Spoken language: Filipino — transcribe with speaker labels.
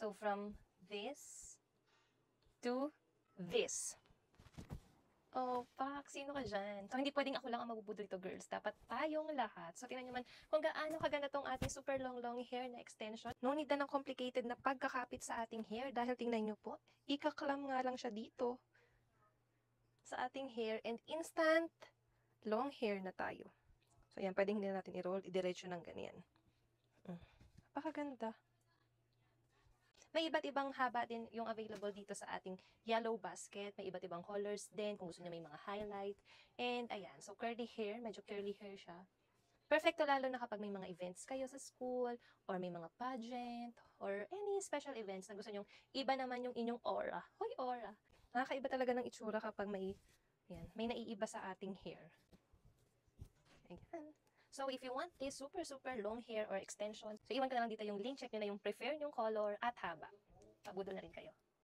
Speaker 1: So, from this to this. Oh, pak, sino ka dyan? So, hindi pwedeng ako lang ang mabubudol dito, girls. Dapat tayong lahat. So, tingnan nyo man kung gaano kaganda tong ating super long hair na extension. No need na ng complicated na pagkakapit sa ating hair dahil tingnan nyo po, ikaklam nga lang siya dito sa ating hair and instant long hair na tayo. So, yan, pwedeng hindi na natin i-roll, idiretso ng ganyan. Napakaganda. May iba't ibang haba din yung available dito sa ating yellow basket. May iba't ibang colors din kung gusto niyo may mga highlight. And ayan, so curly hair, medyo curly hair siya. Perfecto lalo na kapag may mga events kayo sa school or may mga pageant or any special events na gusto nyong iba naman yung inyong aura. Hoy, aura! Nakakaiba talaga ng itsura kapag may naiiba sa ating hair. Ayan. So, if you want this super long hair or extension, so iwan ko na lang dito yung link. Check nyo na yung prefer nyong color at haba. Pabudol na rin kayo.